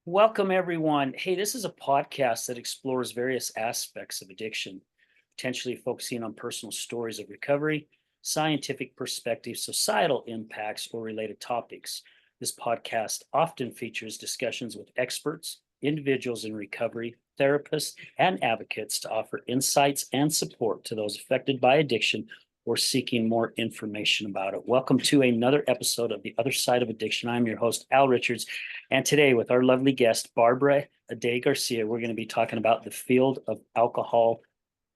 Welcome, everyone. Hey, this is a podcast that explores various aspects of addiction, potentially focusing on personal stories of recovery, scientific perspectives, societal impacts, or related topics. This podcast often features discussions with experts, individuals in recovery, therapists, and advocates to offer insights and support to those affected by addiction or seeking more information about it. Welcome to another episode of The Other Side of Addiction. I'm your host, Al Richards. And today, with our lovely guest, Barbara Aday-Garcia, we're going to be talking about the field of alcohol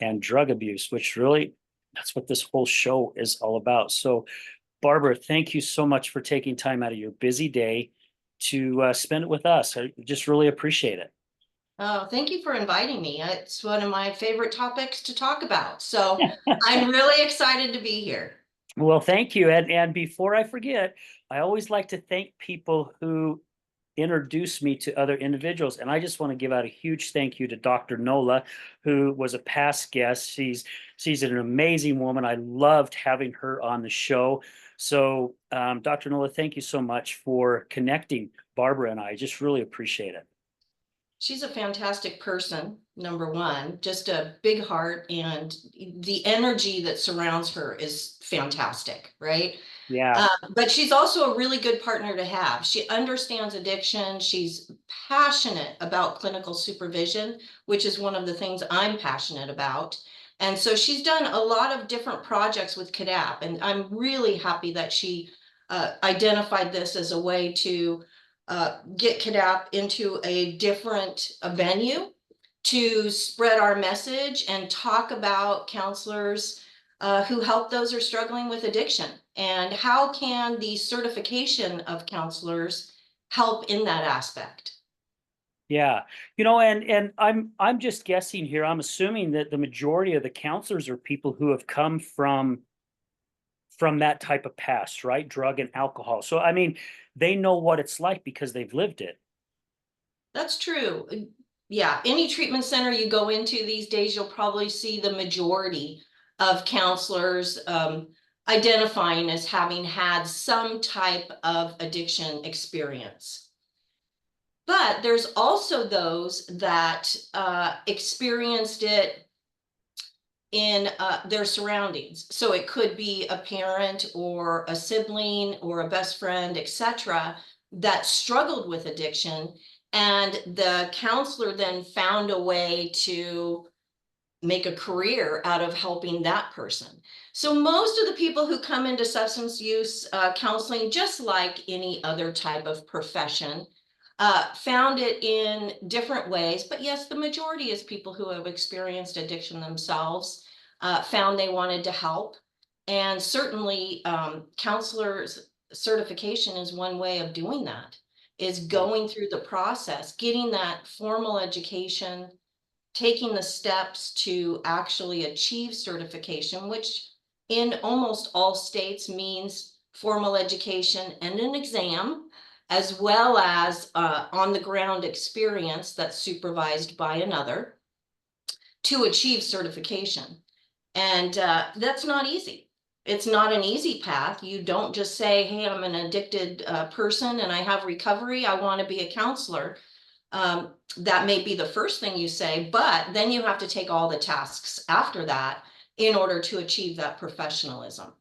and drug abuse, which really, that's what this whole show is all about. So, Barbara, thank you so much for taking time out of your busy day to spend it with us. I just really appreciate it. Oh, thank you for inviting me. It's one of my favorite topics to talk about. So I'm really excited to be here. Well, thank you. And before I forget, I always like to thank people who introduce me to other individuals. And I just want to give out a huge thank you to Dr. Nola, who was a past guest. She's an amazing woman. I loved having her on the show. So, Dr. Nola, thank you so much for connecting Barbara and I. Just really appreciate it. She's a fantastic person, number one, just a big heart, and the energy that surrounds her is fantastic, right? Yeah. But she's also a really good partner to have. She understands addiction. She's passionate about clinical supervision, which is one of the things I'm passionate about. And so she's done a lot of different projects with CADTP, and I'm really happy that she identified this as a way to get CADTP into a different venue to spread our message and talk about counselors who help those who are struggling with addiction, and how can the certification of counselors help in that aspect. Yeah. And I'm just guessing here. I'm assuming that the majority of the counselors are people who have come from that type of past, right? Drug and alcohol. So, I mean, they know what it's like because they've lived it. That's true. Yeah, any treatment center you go into these days, you'll probably see the majority of counselors identifying as having had some type of addiction experience. But there's also those that experienced it in their surroundings. So it could be a parent or a sibling or a best friend, etc., that struggled with addiction. And the counselor then found a way to make a career out of helping that person. So most of the people who come into substance use counseling, just like any other type of profession, found it in different ways. But yes, the majority is people who have experienced addiction themselves, found they wanted to help. And certainly counselors certification is one way of doing that, is Yeah. going through the process, getting that formal education, taking the steps to actually achieve certification, which in almost all states means formal education and an exam, as well as on the ground experience that's supervised by another to achieve certification. And that's not easy. It's not an easy path. You don't just say, hey, I'm an addicted person and I have recovery. I want to be a counselor. That may be the first thing you say, but then you have to take all the tasks after that in order to achieve that professionalism.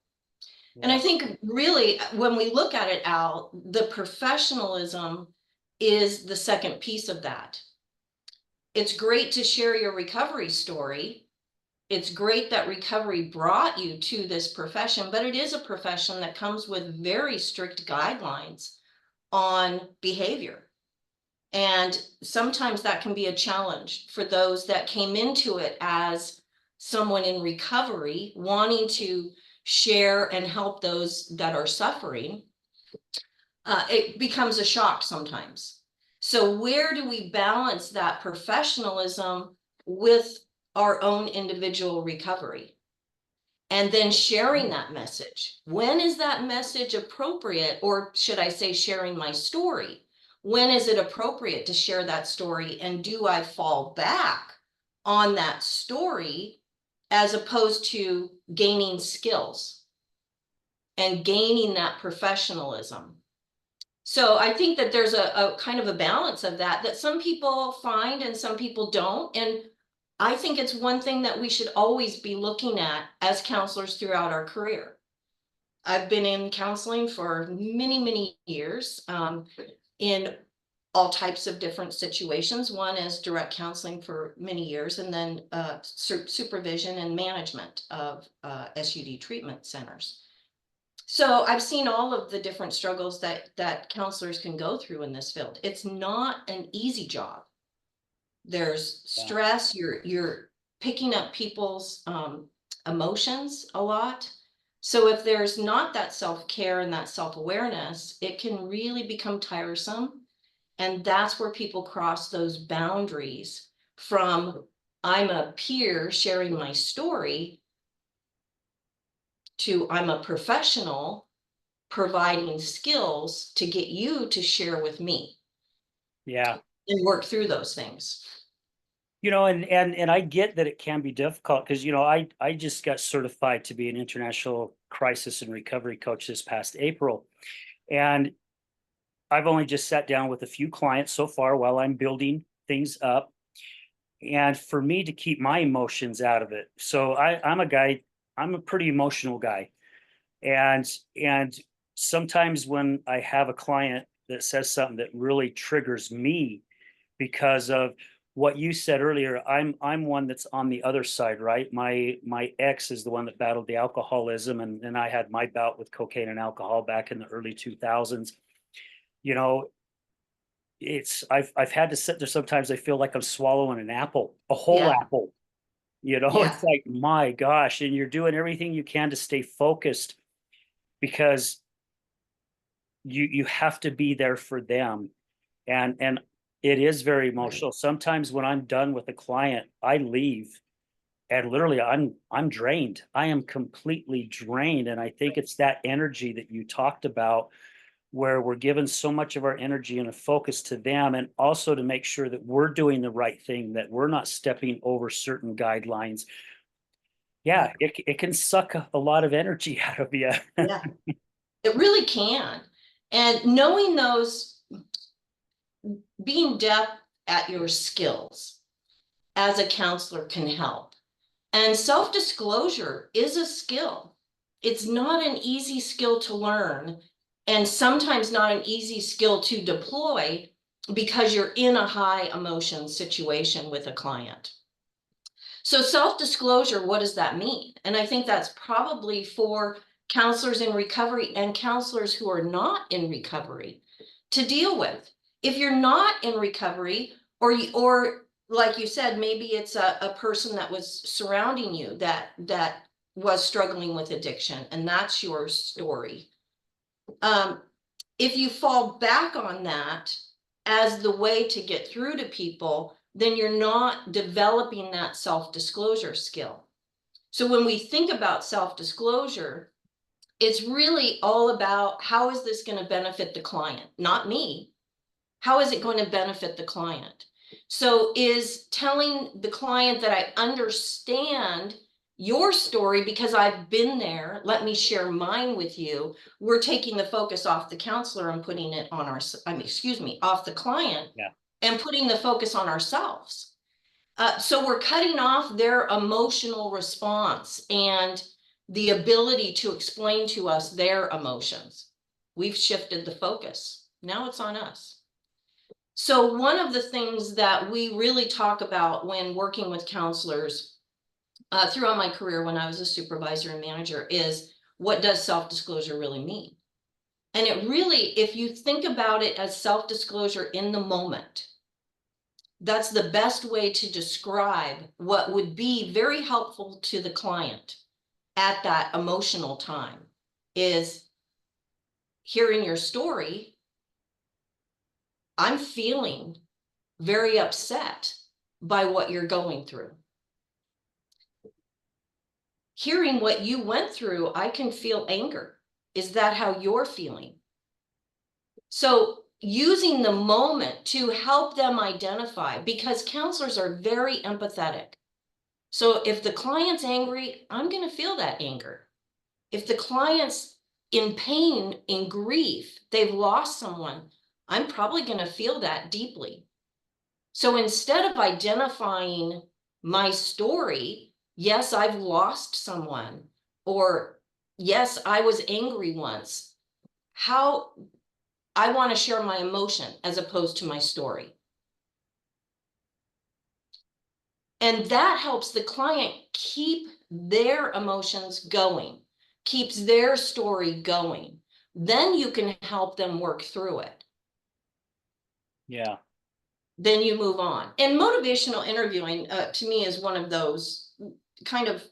And Yeah. I think really when we look at it, Al, the professionalism is the second piece of that. It's great to share your recovery story. It's great that recovery brought you to this profession, but it is a profession that comes with very strict guidelines on behavior. And sometimes that can be a challenge for those that came into it as someone in recovery, wanting to share and help those that are suffering. It becomes a shock sometimes. So where do we balance that professionalism with our own individual recovery? And then sharing that message. When is that message appropriate? Or should I say sharing my story? When is it appropriate to share that story? And do I fall back on that story as opposed to gaining skills and gaining that professionalism? So I think that there's a kind of a balance of that some people find and some people don't. And I think it's one thing that we should always be looking at as counselors throughout our career. I've been in counseling for many, many years, in all types of different situations. One is direct counseling for many years, and then supervision and management of SUD treatment centers. So I've seen all of the different struggles that counselors can go through in this field. It's not an easy job. There's Yeah. stress. You're picking up people's emotions a lot. So if there's not that self-care and that self-awareness, it can really become tiresome. And that's where people cross those boundaries from I'm a peer sharing my story to I'm a professional providing skills to get you to share with me Yeah. and work through those things. And I get that it can be difficult because, I just got certified to be an international crisis and recovery coach this past April. And I've only just sat down with a few clients so far while I'm building things up. And for me to keep my emotions out of it. So I'm a pretty emotional guy. And sometimes when I have a client that says something that really triggers me because of what you said earlier, I'm one that's on the other side, right? My ex is the one that battled the alcoholism, and I had my bout with cocaine and alcohol back in the early 2000s. You know, I've had to sit there sometimes. I feel like I'm swallowing an apple, a whole Yeah, apple. yeah, It's like, my gosh, and you're doing everything you can to stay focused because you have to be there for them. And it is very right. emotional. Sometimes when I'm done with a client, I leave and literally I'm drained. I am completely drained. And I think it's that energy that you talked about where we're giving so much of our energy and a focus to them, and also to make sure that we're doing the right thing, that we're not stepping over certain guidelines. Yeah, it can suck a lot of energy out of you. Yeah, it really can. And knowing those, being depth at your skills as a counselor can help. And self-disclosure is a skill. It's not an easy skill to learn, and sometimes not an easy skill to deploy because you're in a high emotion situation with a client. So self-disclosure, what does that mean? And I think that's probably for counselors in recovery and counselors who are not in recovery to deal with. If you're not in recovery, or like you said, maybe it's a person that was surrounding you that was struggling with addiction, and that's your story. Um, if you fall back on that as the way to get through to people, then you're not developing that self-disclosure skill. So when we think about self-disclosure, it's really all about how is this going to benefit the client, not me. How is it going to benefit the client? So is telling the client that I understand your story because I've been there, let me share mine with you. We're taking the focus off the counselor and putting it on off the client Yeah. and putting the focus on ourselves. So we're cutting off their emotional response and the ability to explain to us their emotions. We've shifted the focus. Now it's on us. So one of the things that we really talk about when working with counselors throughout my career when I was a supervisor and manager is, what does self-disclosure really mean? And it really, if you think about it as self-disclosure in the moment, that's the best way to describe what would be very helpful to the client at that emotional time, is hearing your story. I'm feeling very upset by what you're going through. Hearing what you went through, I can feel anger. Is that how you're feeling? So using the moment to help them identify, because counselors are very empathetic. So if the client's angry, I'm going to feel that anger. If the client's in pain, in grief, they've lost someone. I'm probably going to feel that deeply. So instead of identifying my story, yes, I've lost someone, or yes, I was angry once. How I want to share my emotion as opposed to my story. And that helps the client keep their emotions going, keeps their story going. Then you can help them work through it. Yeah. Then you move on. And motivational interviewing, to me, is one of those kind of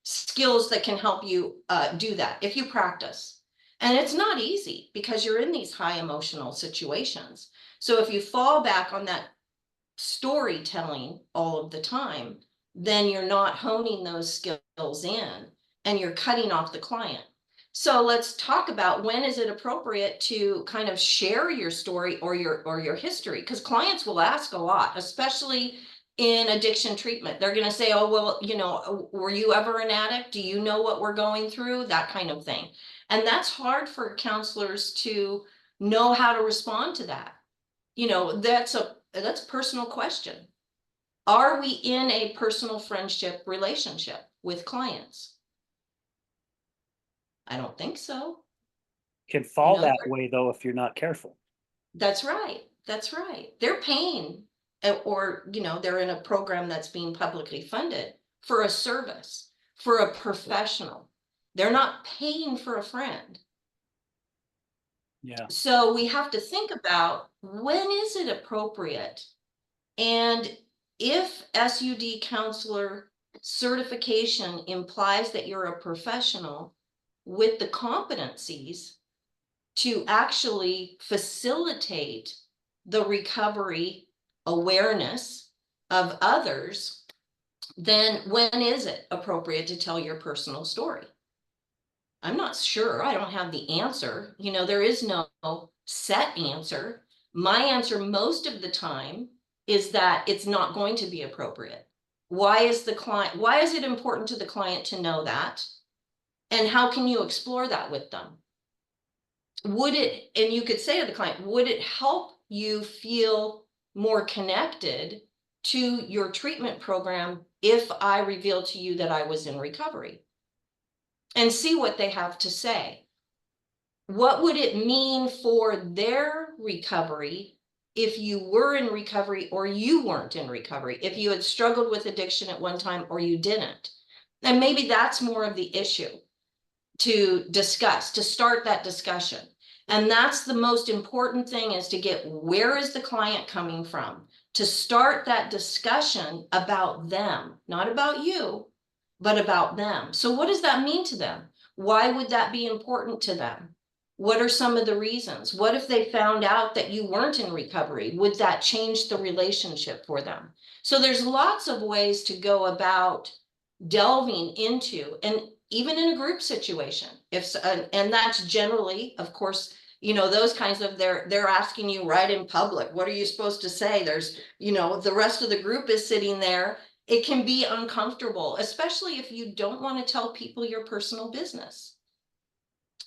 skills that can help you do that if you practice. And it's not easy because you're in these high emotional situations. So if you fall back on that storytelling all of the time, then you're not honing those skills in and you're cutting off the client. So let's talk about, when is it appropriate to kind of share your story or your history? Because clients will ask a lot, especially in addiction treatment. They're going to say, oh, well, you know, were you ever an addict? Do you know what we're going through? That kind of thing. And that's hard for counselors to know how to respond to that. You know, that's a personal question. Are we in a personal friendship relationship with clients? I don't think so. Can You fall know, that way though if you're not careful. that's right. That's right. They're paying, or, you know, they're in a program that's being publicly funded for a service, for a professional. They're not paying for a friend. Yeah. So we have to think about, when is it appropriate? And if SUD counselor certification implies that you're a professional with the competencies to actually facilitate the recovery awareness of others, then when is it appropriate to tell your personal story? I'm not sure. I don't have the answer. You know, there is no set answer. My answer most of the time is that it's not going to be appropriate. Why is it important to the client to know that? And how can you explore that with them? And you could say to the client, would it help you feel more connected to your treatment program if I revealed to you that I was in recovery? And see what they have to say. What would it mean for their recovery if you were in recovery or you weren't in recovery, if you had struggled with addiction at one time or you didn't? And maybe that's more of the issue to discuss, to start that discussion. And that's the most important thing, is to get, where is the client coming from? To start that discussion about them, not about you, but about them. So what does that mean to them? Why would that be important to them? What are some of the reasons? What if they found out that you weren't in recovery? Would that change the relationship for them? So there's lots of ways to go about delving into, and even in a group situation, and that's generally, of course, you know, those kinds of, they're asking you right in public, what are you supposed to say? There's, you know, the rest of the group is sitting there. It can be uncomfortable, especially if you don't want to tell people your personal business,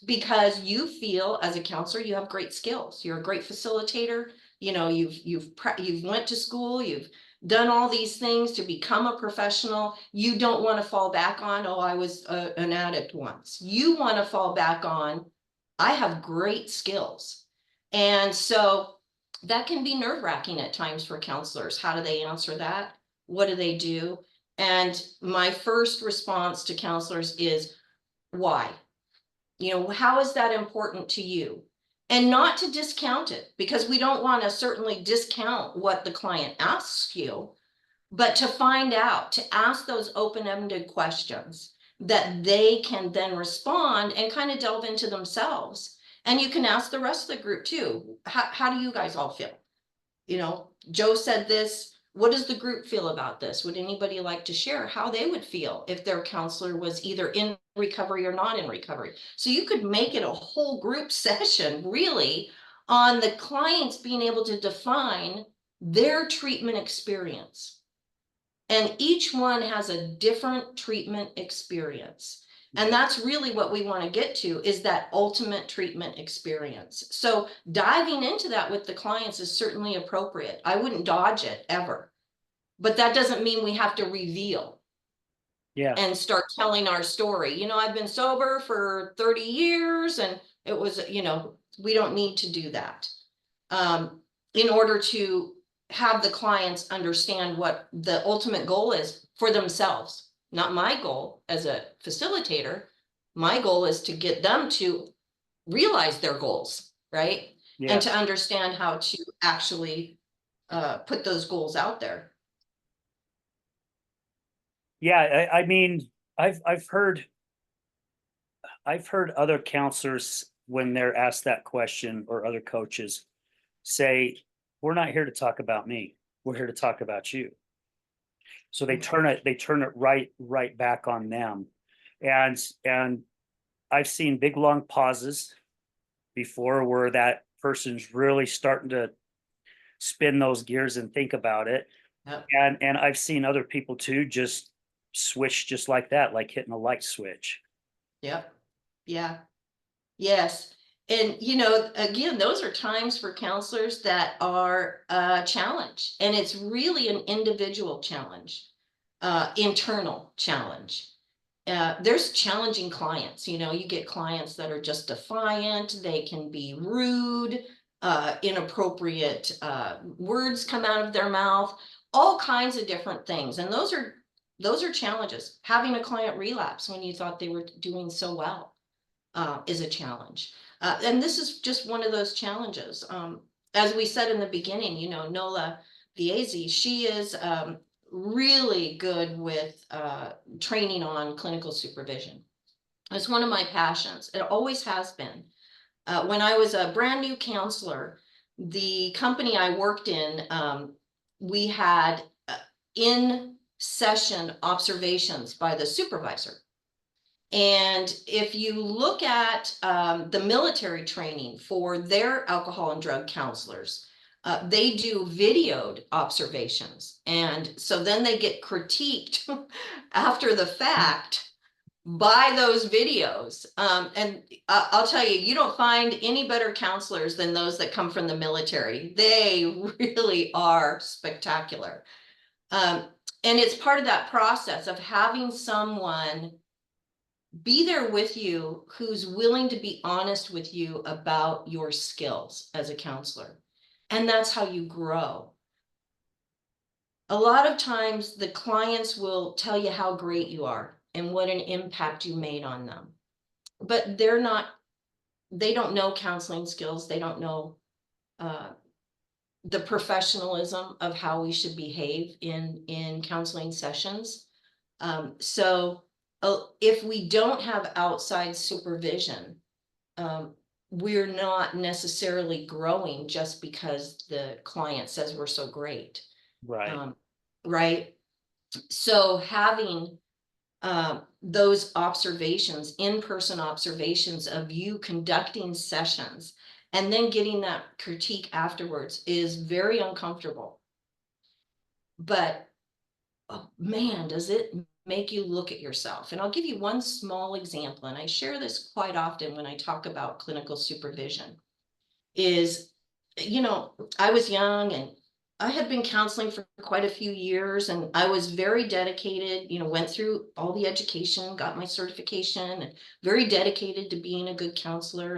because you feel as a counselor you have great skills, you're a great facilitator, you know, you've went to school, you've done all these things to become a professional. You don't want to fall back on, oh, I was an addict once. You want to fall back on, I have great skills. And so that can be nerve-wracking at times for counselors. How do they answer that? What do they do? And my first response to counselors is, why? You know, how is that important to you? And not to discount it, because we don't want to certainly discount what the client asks you, but to find out, to ask those open-ended questions that they can then respond and kind of delve into themselves. And you can ask the rest of the group too. How do you guys all feel? You know, Joe said this. What does the group feel about this? Would anybody like to share how they would feel if their counselor was either in recovery or not in recovery? So you could make it a whole group session, really, on the clients being able to define their treatment experience. And each one has a different treatment experience. And that's really what we want to get to, is that ultimate treatment experience. So diving into that with the clients is certainly appropriate. I wouldn't dodge it ever. But that doesn't mean we have to reveal Yeah. and start telling our story. You know, I've been sober for 30 years and it was, you know, we don't need to do that. In order to have the clients understand what the ultimate goal is for themselves. Not my goal as a facilitator. My goal is to get them to realize their goals, right? And to Yes. understand how to actually put those goals out there. Yeah, I mean, I've heard other counselors when they're asked that question, or other coaches say, "We're not here to talk about me. We're here to talk about you." So they turn it right back on them. And I've seen big long pauses before where that person's really starting to spin those gears and think about it. Yep. And I've seen other people too just switch just like that, like hitting a light switch. Yep. Yeah. Yes. And, you know, again, those are times for counselors that are a challenge. And it's really an individual challenge, internal challenge. There's challenging clients. You know, you get clients that are just defiant, they can be rude, inappropriate words come out of their mouth, all kinds of different things. And those are challenges. Having a client relapse when you thought they were doing so well is a challenge. And this is just one of those challenges. As we said in the beginning, you know, Nola Viezi, she is really good with training on clinical supervision. It's one of my passions. It always has been. When I was a brand new counselor, the company I worked in, we had in session observations by the supervisor. And if you look at the military training for their alcohol and drug counselors, they do videoed observations. And so then they get critiqued after the fact by those videos. And I'll tell you, you don't find any better counselors than those that come from the military. They really are spectacular. And it's part of that process of having someone be there with you who's willing to be honest with you about your skills as a counselor. And that's how you grow. A lot of times the clients will tell you how great you are and what an impact you made on them. But they don't know counseling skills. They don't know the professionalism of how we should behave in counseling sessions. So if we don't have outside supervision, we're not necessarily growing just because the client says we're so great. Right. Right. So having those observations, in-person observations of you conducting sessions and then getting that critique afterwards is very uncomfortable. But oh, man, does it make you look at yourself. And I'll give you one small example, and I share this quite often when I talk about clinical supervision, is, you know, I was young and I had been counseling for quite a few years, and I was very dedicated, you know, went through all the education, got my certification, and very dedicated to being a good counselor.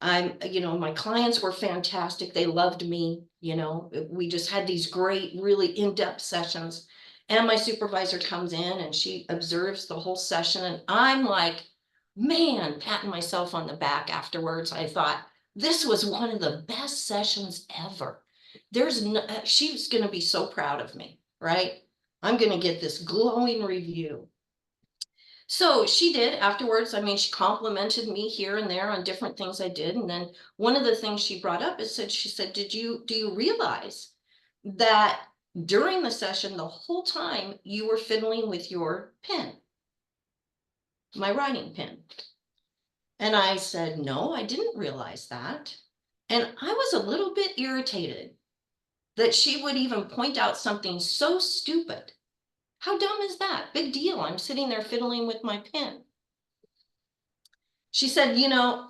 And you know, my clients were fantastic. They loved me. You know, we just had these great, really in-depth sessions. And my supervisor comes in and she observes the whole session. And I'm like, man, patting myself on the back afterwards. I thought, this was one of the best sessions ever. She's going to be so proud of me, right? I'm going to get this glowing review. So she did afterwards. I mean, she complimented me here and there on different things I did. And then one of the things she brought up is she said, do you realize that during the session, the whole time you were fiddling with your pen, my writing pen? And I said, no, I didn't realize that. And I was a little bit irritated that she would even point out something so stupid. How dumb is that? Big deal. I'm sitting there fiddling with my pen. She said, you know,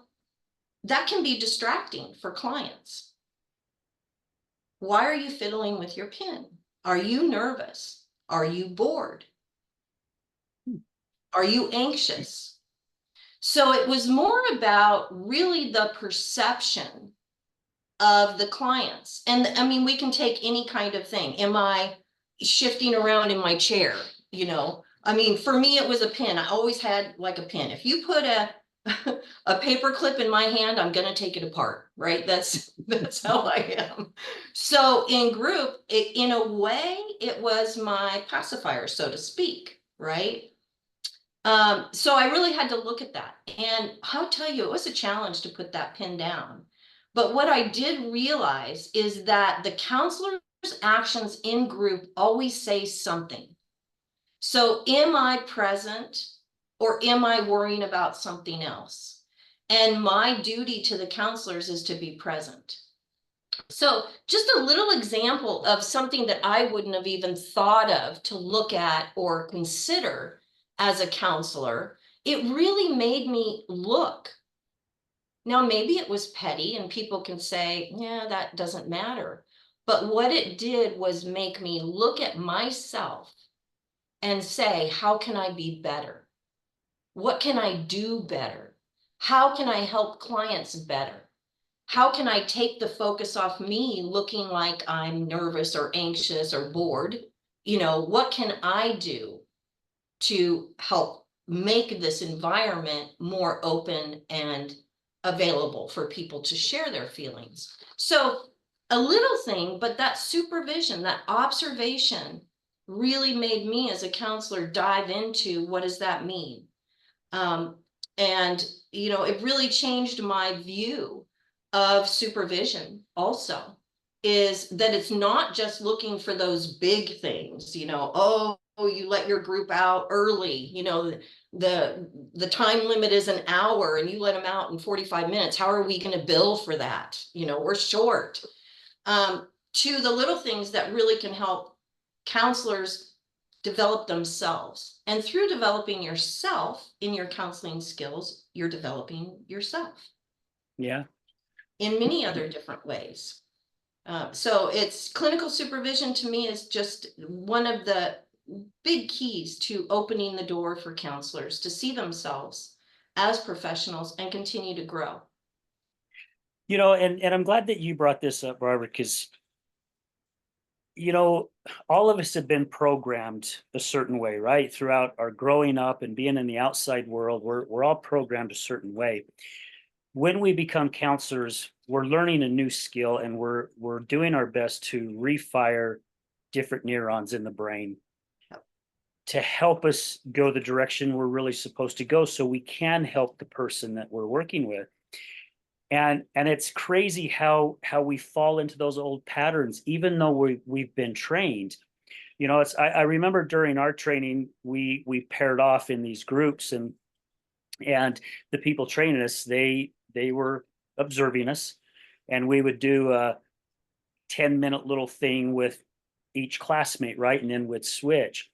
that can be distracting for clients. Why are you fiddling with your pen? Are you nervous? Are you bored? Are you anxious? So it was more about really the perception of the clients. And I mean, we can take any kind of thing. Am I shifting around in my chair? You know, I mean, for me, it was a pen. I always had like a pen. If you put a a paper clip in my hand, I'm gonna take it apart, right? That's how I am. So in group, in a way, it was my pacifier, so to speak, right? So I really had to look at that. And I'll tell you, it was a challenge to put that pin down. But what I did realize is that the counselor's actions in group always say something. So am I present or am I worrying about something else? And my duty to the counselors is to be present. So just a little example of something that I wouldn't have even thought of to look at or consider as a counselor, it really made me look. Now, maybe it was petty and people can say, yeah, that doesn't matter. But what it did was make me look at myself and say, how can I be better? What can I do better? How can I help clients better? How can I take the focus off me looking like I'm nervous or anxious or bored? You know, what can I do to help make this environment more open and available for people to share their feelings? So a little thing, but that supervision, that observation really made me as a counselor dive into what does that mean? Um, and, you know, it really changed my view of supervision also, is that it's not just looking for those big things, you know, oh, you let your group out early, you know, the time limit is an hour and you let them out in 45 minutes. How are we going to bill for that? You know, we're short. To the little things that really can help counselors develop themselves. And through developing yourself in your counseling skills, you're developing yourself Yeah. in many other different ways. So it's clinical supervision to me is just one of the big keys to opening the door for counselors to see themselves as professionals and continue to grow. You know, and I'm glad that you brought this up, Barbara, because you know, all of us have been programmed a certain way, right? Throughout our growing up and being in the outside world, we're all programmed a certain way. When we become counselors, we're learning a new skill and we're doing our best to refire different neurons in the brain to help us go the direction we're really supposed to go so we can help the person that we're working with. And it's crazy how we fall into those old patterns even though we've been trained. You know, it's I remember during our training we paired off in these groups, and the people training us, they were observing us, and we would do a 10-minute little thing with each classmate, right? And then we'd switch.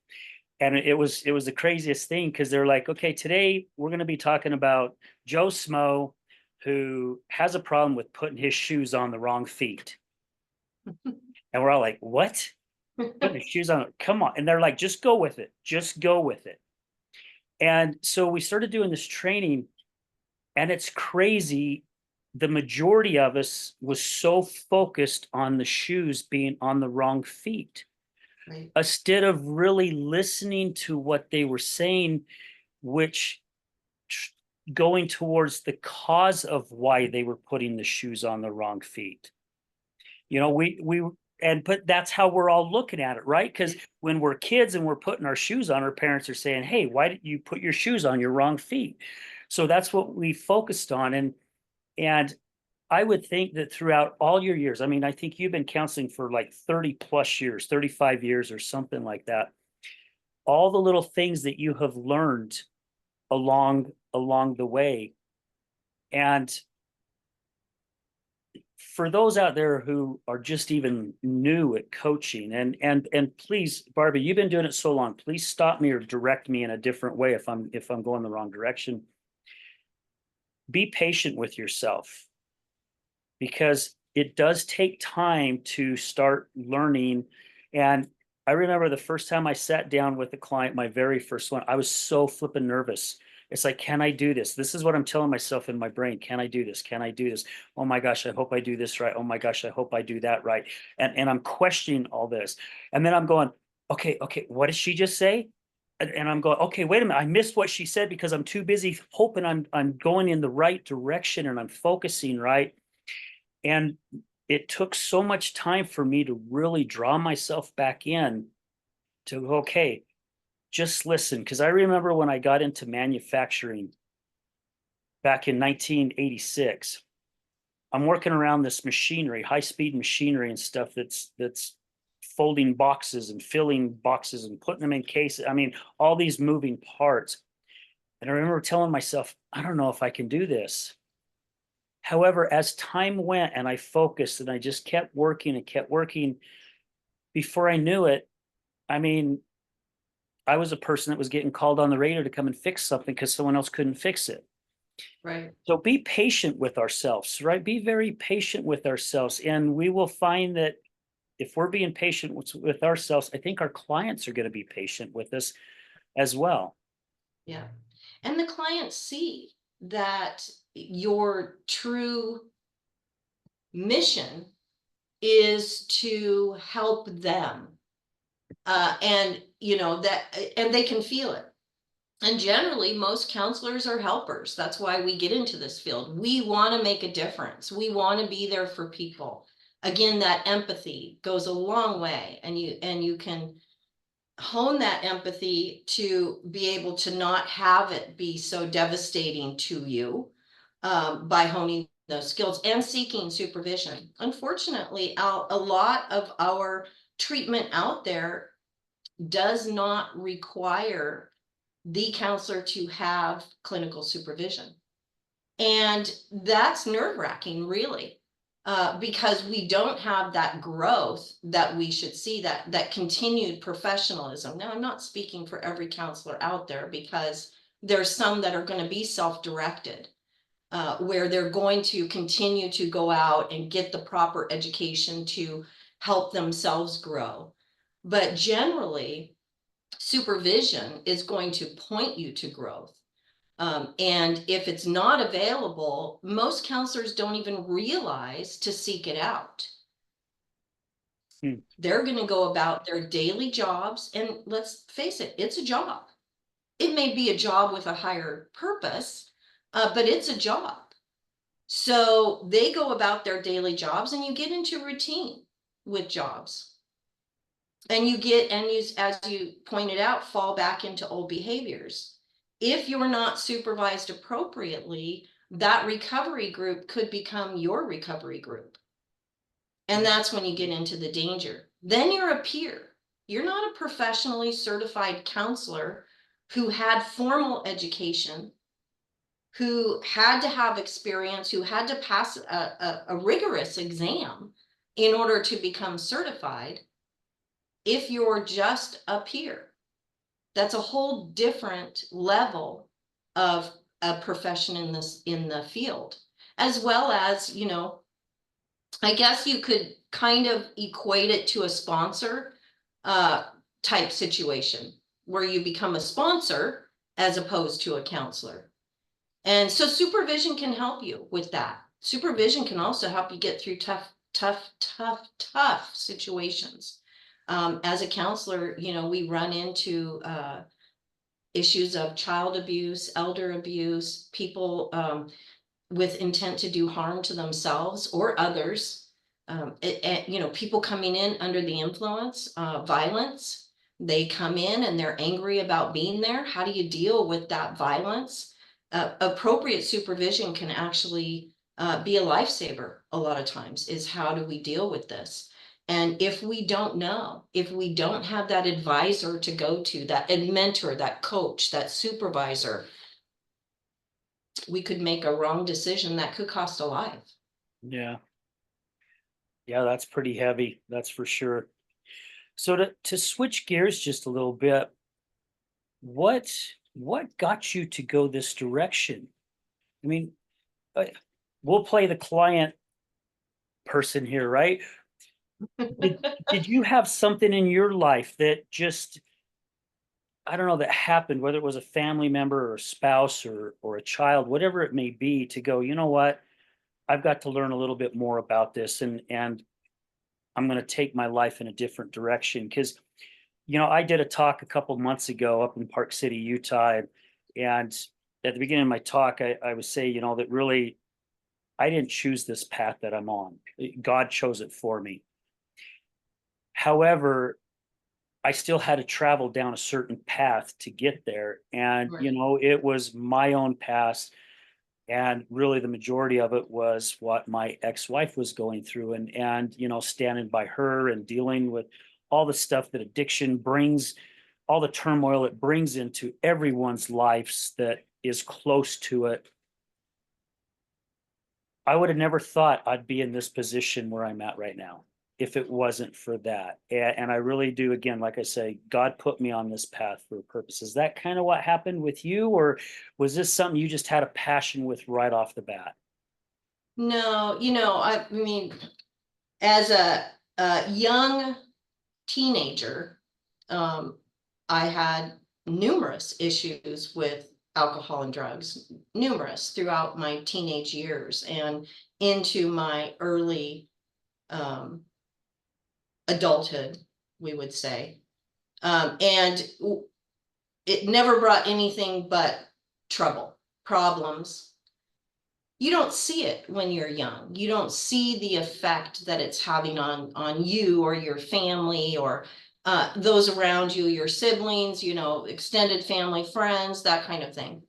And it was the craziest thing because they're like, okay, today we're going to be talking about Joe Smo, who has a problem with putting his shoes on the wrong feet. And we're all like, what? Putting his shoes on? Come on. And they're like, just go with it. Just go with it. And so we started doing this training, and it's crazy. The majority of us was so focused on the shoes being on the wrong feet, Right. instead of really listening to what they were saying, which going towards the cause of why they were putting the shoes on the wrong feet. You know, but that's how we're all looking at it, right? Because when we're kids and we're putting our shoes on, our parents are saying, hey, why did you put your shoes on your wrong feet? So that's what we focused on. And I would think that throughout all your years, I mean, I think you've been counseling for like 30 plus years, 35 years or something like that. All the little things that you have learned along the way. And for those out there who are just even new at coaching, and please, Barbie, you've been doing it so long, please stop me or direct me in a different way if I'm going the wrong direction. be patient with yourself, because it does take time to start learning. And I remember the first time I sat down with a client, my very first one, I was so flipping nervous. It's like, can I do this? This is what I'm telling myself in my brain. Can I do this? Can I do this? Oh my gosh, I hope I do this right. Oh my gosh, I hope I do that right. And I'm questioning all this. And then I'm going, okay, what did she just say? And I'm going, okay, wait a minute. I missed what she said because I'm too busy hoping I'm going in the right direction and I'm focusing right. And it took so much time for me to really draw myself back in to, okay, just listen. Because I remember when I got into manufacturing back in 1986, I'm working around this machinery, high speed machinery and stuff that's folding boxes and filling boxes and putting them in cases. I mean, all these moving parts. And I remember telling myself, I don't know if I can do this. However, as time went and I focused and I just kept working and kept working, before I knew it, I mean, I was a person that was getting called on the radio to come and fix something because someone else couldn't fix it. Right. So be patient with ourselves, right? Be very patient with ourselves. And we will find that if we're being patient with ourselves, I think our clients are going to be patient with us as well. Yeah. And the clients see that your true mission is to help them. And and they can feel it. And generally, most counselors are helpers. That's why we get into this field. We want to make a difference. We want to be there for people. Again, that empathy goes a long way, and you can hone that empathy to be able to not have it be so devastating to you, by honing those skills and seeking supervision. Unfortunately, a lot of our treatment out there does not require the counselor to have clinical supervision. And that's nerve-wracking, really, because we don't have that growth that we should see, that continued professionalism. Now, I'm not speaking for every counselor out there, because there's some that are going to be self-directed, where they're going to continue to go out and get the proper education to help themselves grow. But generally, supervision is going to point you to growth. And if it's not available, most counselors don't even realize to seek it out. Hmm. They're going to go about their daily jobs. And let's face it, it's a job. It may be a job with a higher purpose, but it's a job. So they go about their daily jobs, and you get into routine with jobs. And as you pointed out, fall back into old behaviors. If you're not supervised appropriately, that recovery group could become your recovery group. And that's when you get into the danger. Then you're a peer. You're not a professionally certified counselor who had formal education, who had to have experience, who had to pass a rigorous exam in order to become certified. If you're just a peer, that's a whole different level of a profession in the field. As well as, I guess you could kind of equate it to a sponsor type situation, where you become a sponsor as opposed to a counselor. And so supervision can help you with that. Supervision can also help you get through tough situations. As a counselor, we run into issues of child abuse, elder abuse, people with intent to do harm to themselves or others. People coming in under the influence, violence. They come in and they're angry about being there. How do you deal with that violence? Appropriate supervision can actually be a lifesaver a lot of times. Is how do we deal with this? And if we don't know, if we don't have that advisor to go to, that mentor, that coach, that supervisor, we could make a wrong decision that could cost a life. Yeah. Yeah, that's pretty heavy. That's for sure. So to switch gears just a little bit, what what got you to go this direction? I mean, we'll play the client person here, right? Did you have something in your life that just, I don't know, that happened, whether it was a family member or a spouse or a child, whatever it may be, to go, you know what? I've got to learn a little bit more about this, and I'm going to take my life in a different direction. Because, I did a talk a couple months ago up in Park City, Utah, and at the beginning of my talk, I was saying, that really I didn't choose this path that I'm on. God chose it for me. However, I still had to travel down a certain path to get there. And, Right. it was my own past. And really the majority of it was what my ex-wife was going through, and, standing by her and dealing with all the stuff that addiction brings, all the turmoil it brings into everyone's lives that is close to it. I would have never thought I'd be in this position where I'm at right now if it wasn't for that. And I really do, again, like I say, God put me on this path for a purpose. Is that kind of what happened with you, or was this something you just had a passion with right off the bat? No, I mean, as a young teenager, I had numerous issues with alcohol and drugs, numerous throughout my teenage years and into my early adulthood, we would say. And it never brought anything but trouble, problems. You don't see it when you're young. You don't see the effect that it's having on you or your family or those around you, your siblings, extended family, friends, that kind of thing.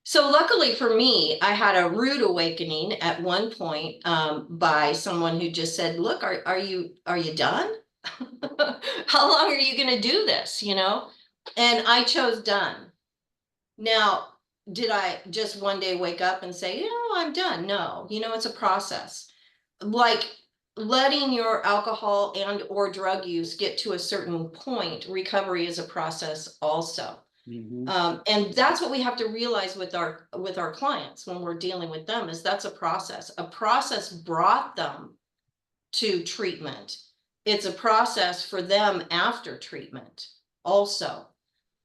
So luckily for me, I had a rude awakening at one point by someone who just said, "Look, are you done? How long are you going to do this?" And I chose done. Now, did I just one day wake up and say, I'm done? No, it's a process. Like letting your alcohol and or drug use get to a certain point, recovery is a process also. Mhm. And that's what we have to realize with our clients when we're dealing with them, is that's a process. A process brought them to treatment. It's a process for them after treatment also.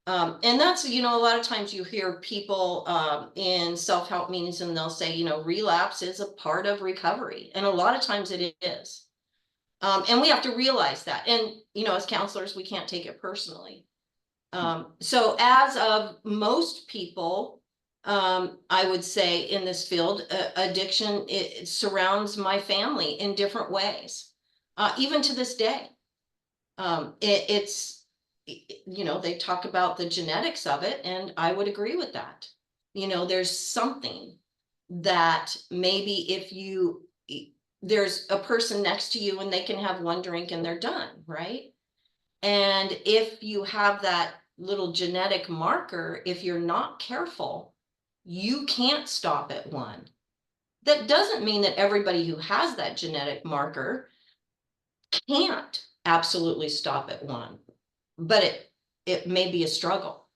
And that's, a lot of times you hear people in self-help meetings and they'll say, relapse is a part of recovery. And a lot of times it is. And we have to realize that. And, as counselors, we can't take it personally. So as of most people, I would say in this field, addiction, it surrounds my family in different ways, even to this day. It's, they talk about the genetics of it, and I would agree with that. There's something that maybe if there's a person next to you and they can have one drink and they're done, right? And if you have that little genetic marker, if you're not careful, you can't stop at one. That doesn't mean that everybody who has that genetic marker can't absolutely stop at one, but it may be a struggle.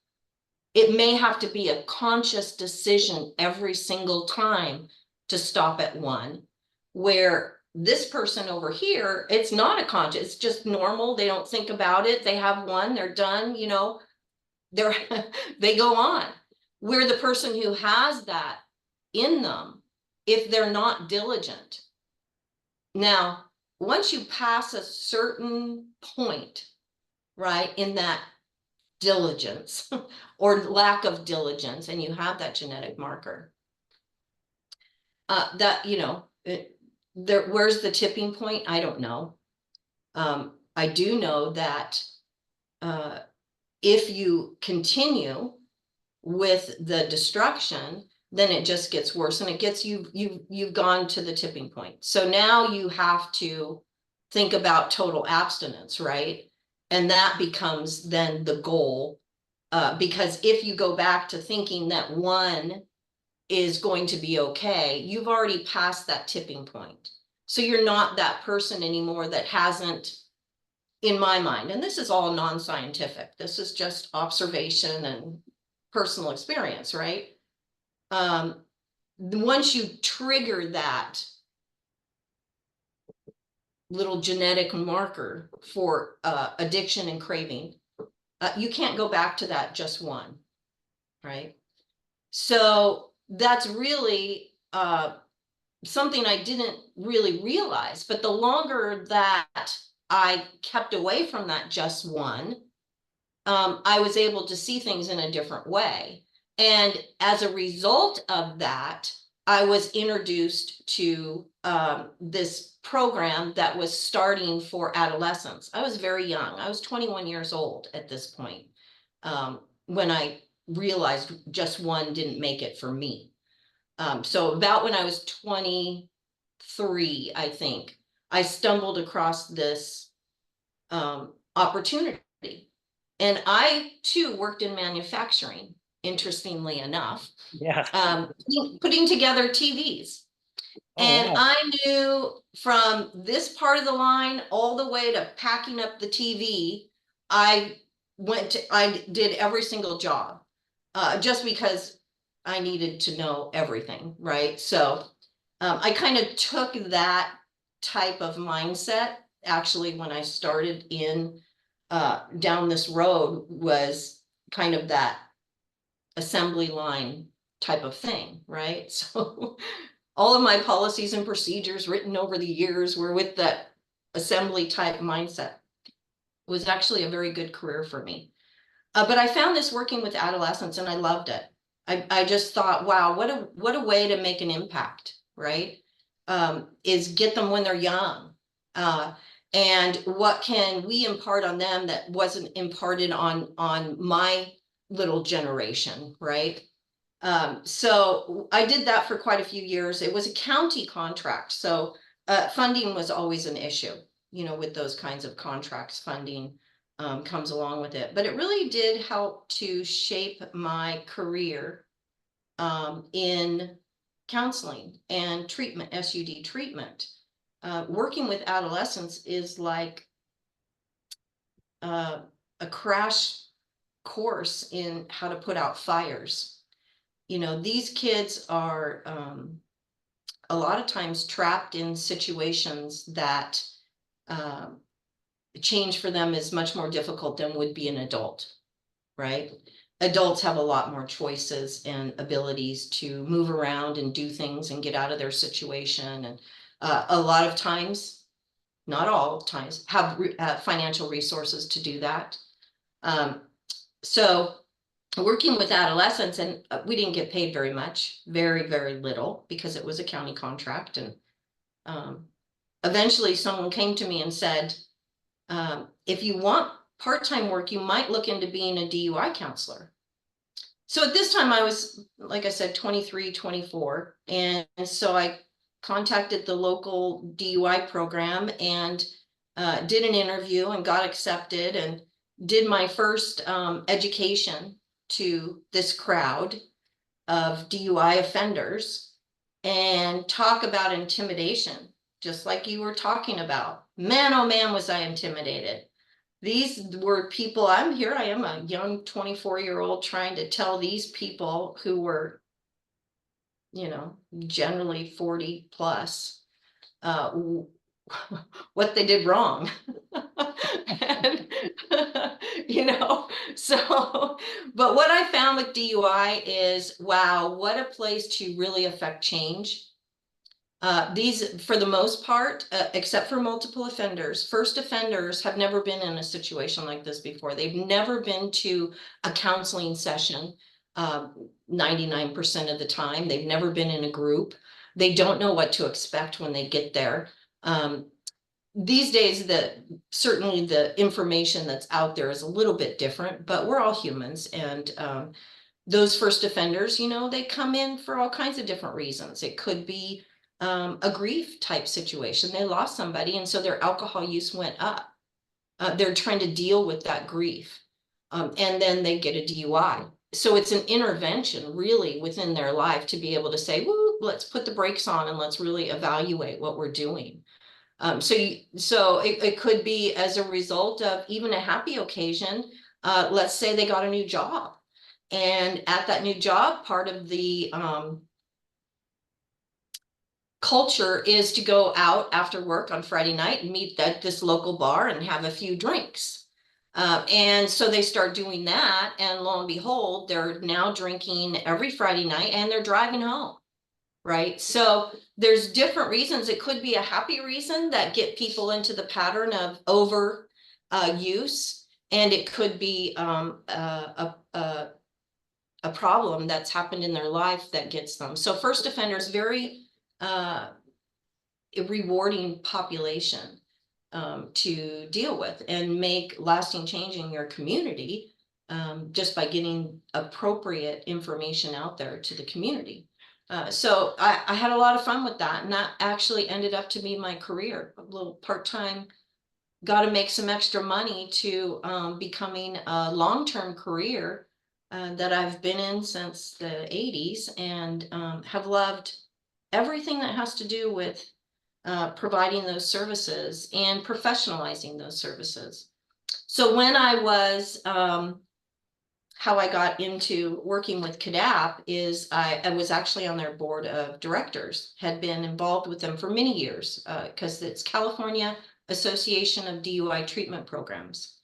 It may have to be a conscious decision every single time to stop at one, where this person over here, it's not a conscious, it's just normal. They don't think about it. They have one, they're done, they're they go on. Where the person who has that in them, if they're not diligent. Now, once you pass a certain point, right, in that diligence or lack of diligence, and you have that genetic marker, that, where's the tipping point? I don't know. I do know that if you continue with the destruction, then it just gets worse, and it gets you've gone to the tipping point. So now you have to think about total abstinence, right? And that becomes then the goal, because if you go back to thinking that one is going to be okay, you've already passed that tipping point. So you're not that person anymore that hasn't, in my mind, and this is all non-scientific, this is just observation and personal experience, right? once you trigger that little genetic marker for addiction and craving, you can't go back to that just one, right? So that's really something I didn't really realize, but the longer that I kept away from that just one, I was able to see things in a different way. And as a result of that, I was introduced to this program that was starting for adolescents. I was very young. I was 21 years old at this point when I realized just one didn't make it for me. So about when I was 23, I think, I stumbled across this opportunity. And I too worked in manufacturing, interestingly enough, Yeah. putting together TVs. Oh, And wow. I knew from this part of the line all the way to packing up the TV, I did every single job just because I needed to know everything, right? So I kind of took that type of mindset actually when I started in down this road, was kind of that assembly line type of thing, right? So all of my policies and procedures written over the years were with that assembly type mindset. It was actually a very good career for me. But I found this working with adolescents and I loved it. I just thought, wow, what a way to make an impact, right? Is get them when they're young. And what can we impart on them that wasn't imparted on my little generation, right? So I did that for quite a few years. It was a county contract, so funding was always an issue, you know, with those kinds of contracts. Funding comes along with it, but it really did help to shape my career in counseling and treatment, SUD treatment. Working with adolescents is like a crash course in how to put out fires. You know, these kids are a lot of times trapped in situations that change for them is much more difficult than would be an adult, right? Adults have a lot more choices and abilities to move around and do things and get out of their situation. And a lot of times, not all times, have financial resources to do that. So working with adolescents, and we didn't get paid very much, very, very little, because it was a county contract. And eventually someone came to me and said, if you want part-time work, you might look into being a DUI counselor. So at this time I was, like I said, 23, 24. And so I contacted the local DUI program and did an interview and got accepted and did my first education to this crowd of DUI offenders and talk about intimidation, just like you were talking about. Man, oh man, was I intimidated. These were people, I am a young 24-year-old trying to tell these people who were, you know, generally 40 plus, what they did wrong. And, you know, so, but what I found with DUI is, wow, what a place to really affect change. These, for the most part, except for multiple offenders, first offenders have never been in a situation like this before. They've never been to a counseling session 99% of the time. They've never been in a group. They don't know what to expect when they get there. These days, certainly the information that's out there is a little bit different, but we're all humans. And those first offenders, you know, they come in for all kinds of different reasons. It could be a grief type situation. They lost somebody, and so their alcohol use went up. They're trying to deal with that grief. And then they get a DUI. So it's an intervention really within their life to be able to say, woo, let's put the brakes on and let's really evaluate what we're doing. So it could be as a result of even a happy occasion. Let's say they got a new job. And at that new job, part of the culture is to go out after work on Friday night and meet at this local bar and have a few drinks. And so they start doing that, and lo and behold, they're now drinking every Friday night and they're driving home, right? So there's different reasons. It could be a happy reason that get people into the pattern of over use, and it could be a problem that's happened in their life that gets them. So first offenders, very a rewarding population to deal with and make lasting change in your community just by getting appropriate information out there to the community. So I had a lot of fun with that, and that actually ended up to be my career, a little part-time, got to make some extra money to becoming a long-term career that I've been in since the 80s, and have loved everything that has to do with providing those services and professionalizing those services. So when I was, how I got into working with CADTP is I was actually on their board of directors, had been involved with them for many years because it's California Association of DUI Treatment Programs.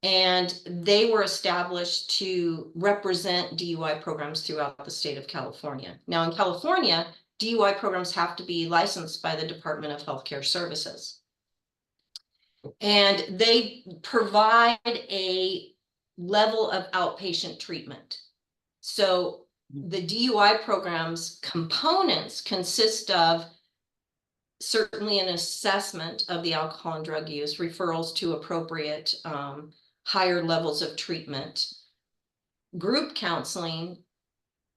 And they were established to represent DUI programs throughout the state of California. Now in California, DUI programs have to be licensed by the Department of Healthcare Services. And they provide a level of outpatient treatment. So the DUI programs components consist of certainly an assessment of the alcohol and drug use, referrals to appropriate higher levels of treatment, group counseling,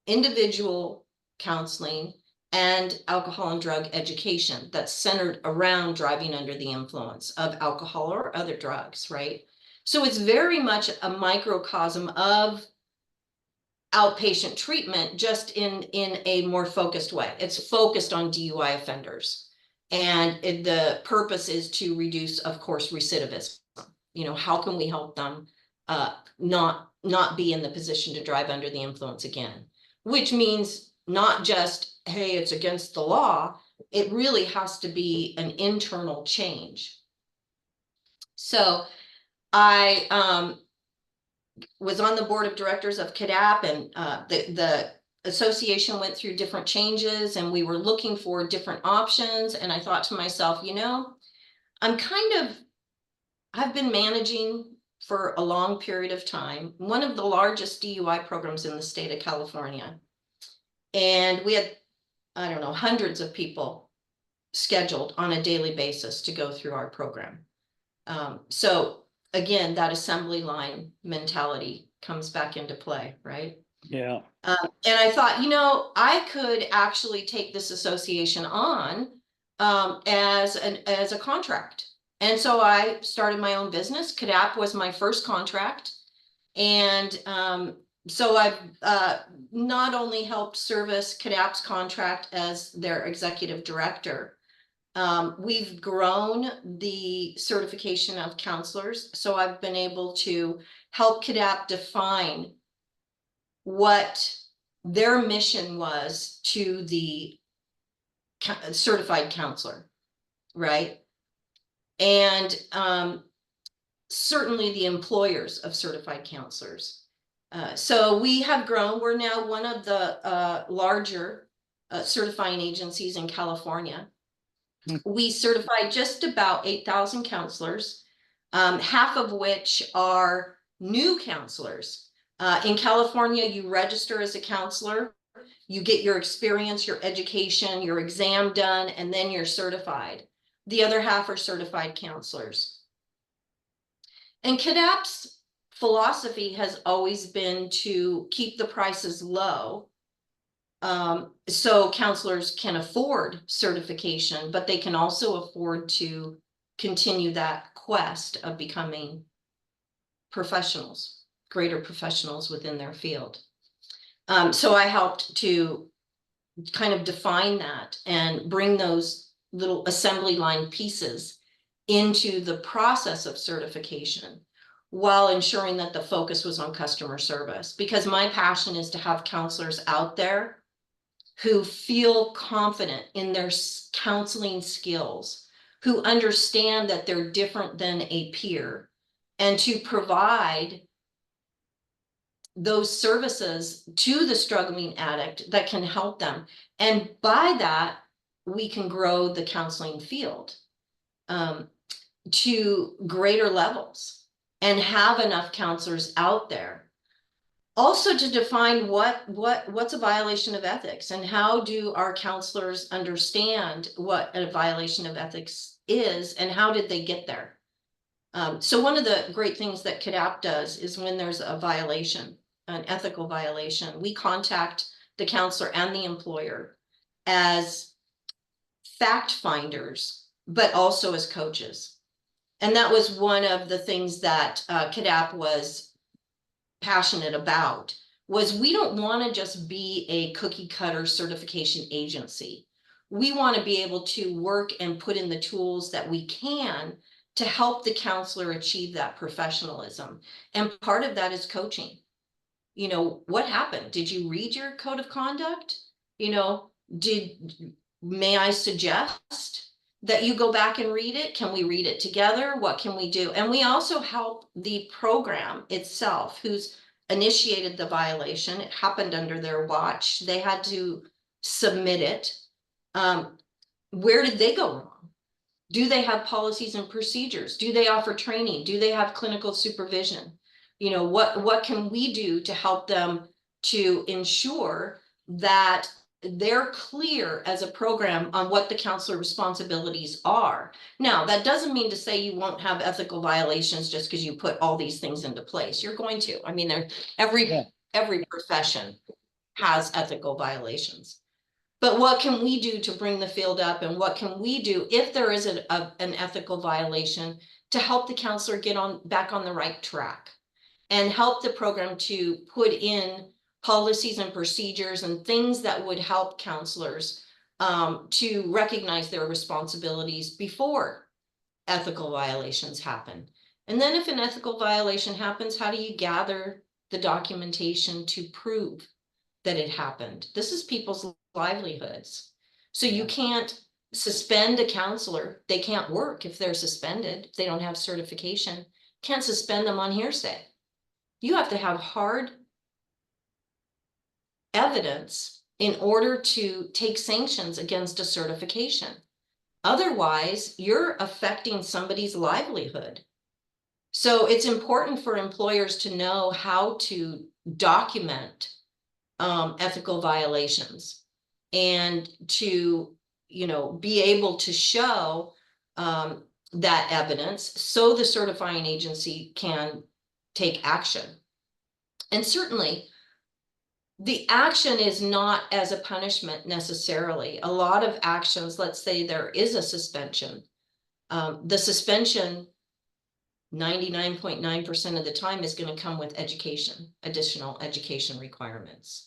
individual counseling, and alcohol and drug education that's centered around driving under the influence of alcohol or other drugs, right? So it's very much a microcosm of outpatient treatment, just in a more focused way. It's focused on DUI offenders. And the purpose is to reduce, of course, recidivism. You know, how can we help them not be in the position to drive under the influence again? Which means not just, hey, it's against the law. It really has to be an internal change. So I was on the board of directors of CADTP, and the association went through different changes, and we were looking for different options. And I thought to myself, you know, I've been managing for a long period of time, one of the largest DUI programs in the state of California. And we had, I don't know, hundreds of people scheduled on a daily basis to go through our program. So again, that assembly line mentality comes back into play, right? Yeah. And I thought, you know, I could actually take this association on as a contract. And so I started my own business. CADTP was my first contract. And so I've not only helped service CADTP's contract as their executive director, we've grown the certification of counselors. So I've been able to help CADTP define what their mission was to the certified counselor, right? And certainly the employers of certified counselors. So we have grown. We're now one of the larger certifying agencies in California. We certify just about 8,000 counselors, half of which are new counselors. In California, you register as a counselor, you get your experience, your education, your exam done, and then you're certified. The other half are certified counselors. And CADTP's philosophy has always been to keep the prices low, so counselors can afford certification, but they can also afford to continue that quest of becoming professionals, greater professionals within their field. So I helped to kind of define that and bring those little assembly line pieces into the process of certification, while ensuring that the focus was on customer service, because my passion is to have counselors out there who feel confident in their counseling skills, who understand that they're different than a peer, and to provide those services to the struggling addict that can help them. And by that, we can grow the counseling field to greater levels and have enough counselors out there. Also to define what's a violation of ethics, and how do our counselors understand what a violation of ethics is and how did they get there? So one of the great things that CADTP does is when there's a violation, an ethical violation, we contact the counselor and the employer as fact finders, but also as coaches. And that was one of the things that CADTP was passionate about, was we don't want to just be a cookie cutter certification agency. We want to be able to work and put in the tools that we can to help the counselor achieve that professionalism. And part of that is coaching. You know, what happened? Did you read your code of conduct? You know, may I suggest that you go back and read it? Can we read it together? What can we do? And we also help the program itself, who's initiated the violation. It happened under their watch. They had to submit it. Where did they go wrong? Do they have policies and procedures? Do they offer training? Do they have clinical supervision? You know, what can we do to help them to ensure that they're clear as a program on what the counselor responsibilities are? Now, that doesn't mean to say you won't have ethical violations just because you put all these things into place. You're going to. I mean, every profession has ethical violations. But what can we do to bring the field up, and what can we do if there is an ethical violation to help the counselor get back on the right track, and help the program to put in policies and procedures and things that would help counselors to recognize their responsibilities before ethical violations happen. And then if an ethical violation happens, how do you gather the documentation to prove that it happened? This is people's livelihoods. So you can't suspend a counselor. They can't work if they're suspended, if they don't have certification. Can't suspend them on hearsay. You have to have hard evidence in order to take sanctions against a certification. Otherwise, you're affecting somebody's livelihood. So it's important for employers to know how to document ethical violations, and to, you know, be able to show that evidence so the certifying agency can take action. And certainly the action is not as a punishment necessarily. A lot of actions, let's say there is a suspension, the suspension 99.9% of the time is going to come with education, additional education requirements.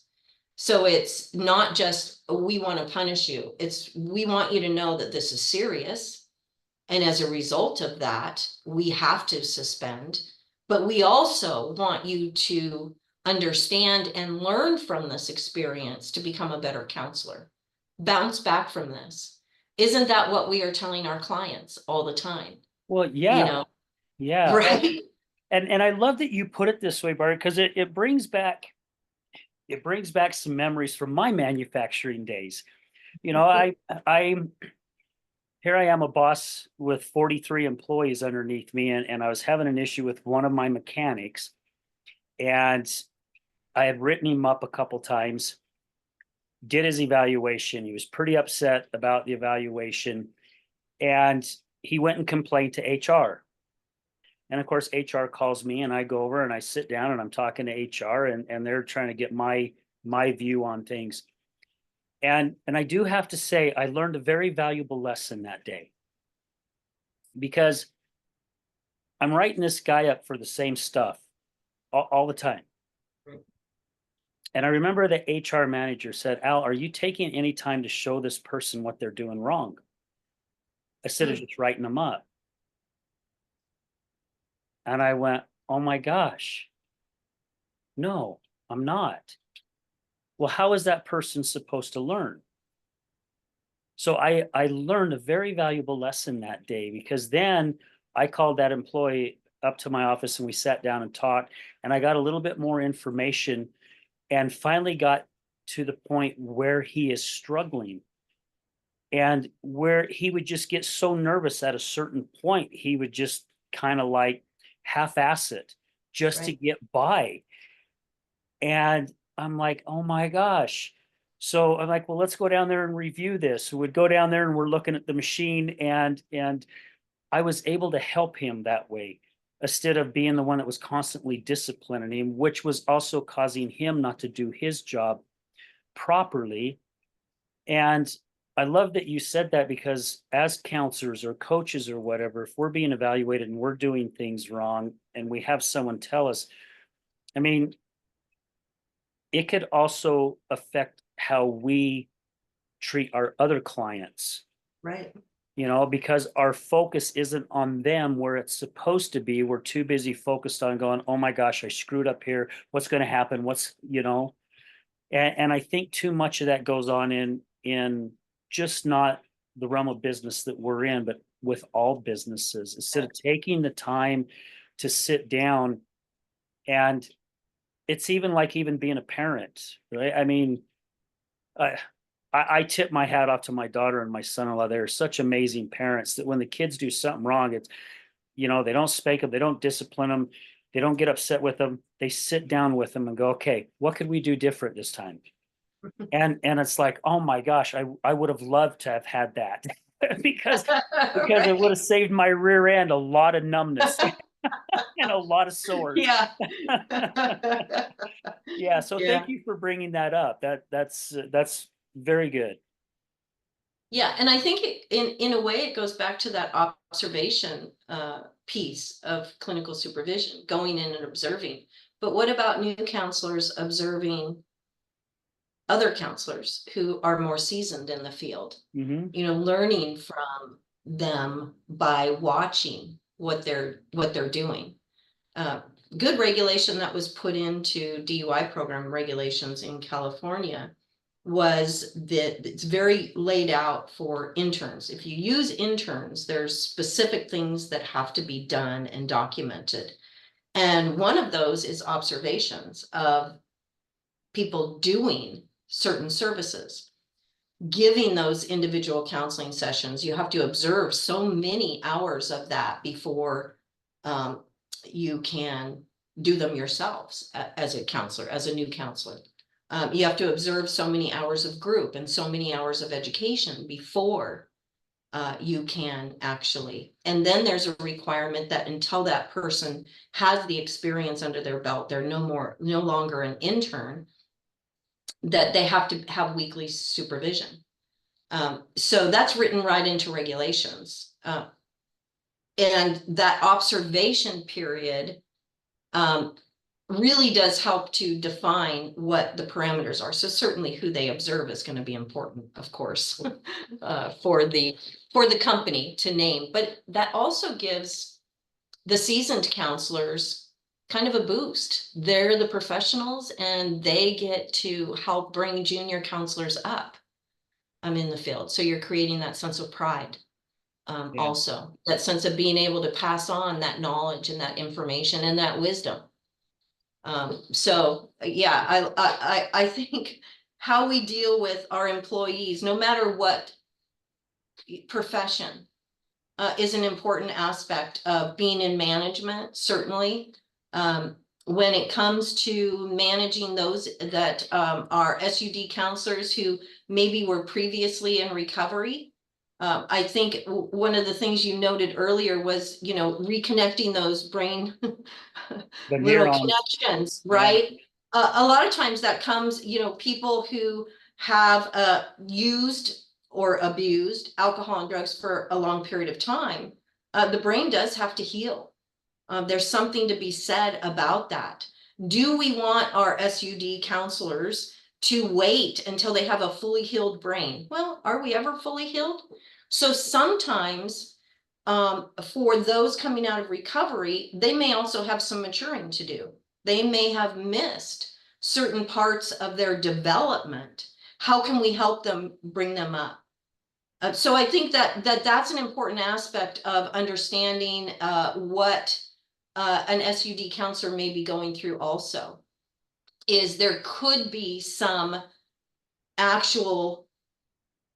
So it's not just, we want to punish you. It's, we want you to know that this is serious. And as a result of that, we have to suspend. But we also want you to understand and learn from this experience to become a better counselor. Bounce back from this. Isn't that what we are telling our clients all the time? Well, yeah. You know, Yeah. right. And I love that you put it this way, Barry, because it brings back some memories from my manufacturing days. You know, here I am, a boss with 43 employees underneath me, and I was having an issue with one of my mechanics, and I had written him up a couple times, did his evaluation. He was pretty upset about the evaluation, and he went and complained to HR. And of course, HR calls me, and I go over and I sit down and I'm talking to HR, and they're trying to get my view on things. And I do have to say, I learned a very valuable lesson that day, because I'm writing this guy up for the same stuff all the time. And I remember the HR manager said, "Al, are you taking any time to show this person what they're doing wrong?" Instead of just writing them up. And I went, "Oh my gosh, no, I'm not." Well, how is that person supposed to learn? So I learned a very valuable lesson that day, because then I called that employee up to my office and we sat down and talked, and I got a little bit more information and finally got to the point where he is struggling, and where he would just get so nervous at a certain point, he would just kind of like half-ass it just to Right. get by. And I'm like, oh my gosh. So I'm like, well, let's go down there and review this. We'd go down there and we're looking at the machine, and I was able to help him that way instead of being the one that was constantly disciplining him, which was also causing him not to do his job properly. And I love that you said that, because as counselors or coaches or whatever, if we're being evaluated and we're doing things wrong and we have someone tell us, I mean, it could also affect how we treat our other clients, Right. because our focus isn't on them where it's supposed to be. We're too busy focused on going, oh my gosh, I screwed up here. What's going to happen? And I think too much of that goes on in just not the realm of business that we're in, but with all businesses. Instead of taking the time to sit down, and it's even like even being a parent, right? I mean, I I tip my hat off to my daughter and my son-in-law. They're such amazing parents that when the kids do something wrong, they don't spank them, they don't discipline them, they don't get upset with them. They sit down with them and go, okay, what could we do different this time? And it's like, oh my gosh, I would have loved to have had that because it would Right. have saved my rear end a lot of numbness and a lot of sores. Yeah. Yeah, so Yeah. thank you for bringing that up. That's very good. Yeah, and I think in a way it goes back to that observation piece of clinical supervision, going in and observing. But what about new counselors observing other counselors who are more seasoned in the field? Hmm. Learning from them by watching what they're doing. Uh, Good regulation that was put into DUI program regulations in California was that it's very laid out for interns. If you use interns, there's specific things that have to be done and documented. And one of those is observations of people doing certain services, giving those individual counseling sessions. You have to observe so many hours of that before um, you can do them yourselves as a counselor, as a new counselor. You have to observe so many hours of group and so many hours of education before you can actually. And then there's a requirement that until that person has the experience under their belt, they're no longer an intern, that they have to have weekly supervision. So that's written right into regulations. And that observation period really does help to define what the parameters are. So certainly who they observe is going to be important, of course, for the company to name. But that also gives the seasoned counselors kind of a boost. They're the professionals and they get to help bring junior counselors up in the field. So you're creating that sense of pride. Yeah. Also that sense of being able to pass on that knowledge and that information and that wisdom. So yeah, I think how we deal with our employees, no matter what profession, is an important aspect of being in management, certainly. When it comes to managing those that are SUD counselors who maybe were previously in recovery, I think one of the things you noted earlier was, reconnecting those brain The little neurons. connections, Yeah. right? A lot of times that comes, people who have used or abused alcohol and drugs for a long period of time, the brain does have to heal. There's something to be said about that. Do we want our SUD counselors to wait until they have a fully healed brain? Well, are we ever fully healed? So sometimes for those coming out of recovery, they may also have some maturing to do. They may have missed certain parts of their development, how can we help them bring them up? So I think that's an important aspect of understanding what an SUD counselor may be going through also, is there could be some actual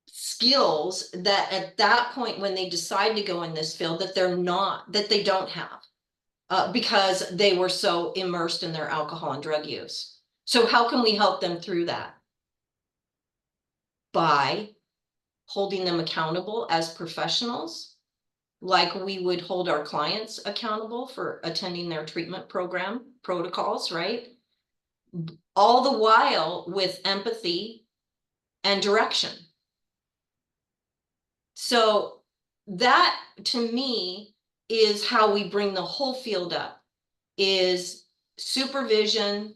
skills that at that point when they decide to go in this field that they don't have because they were so immersed in their alcohol and drug use. So how can we help them through that? By holding them accountable as professionals, like we would hold our clients accountable for attending their treatment program protocols, right? All the while with empathy and direction. So that to me is how we bring the whole field up, is supervision,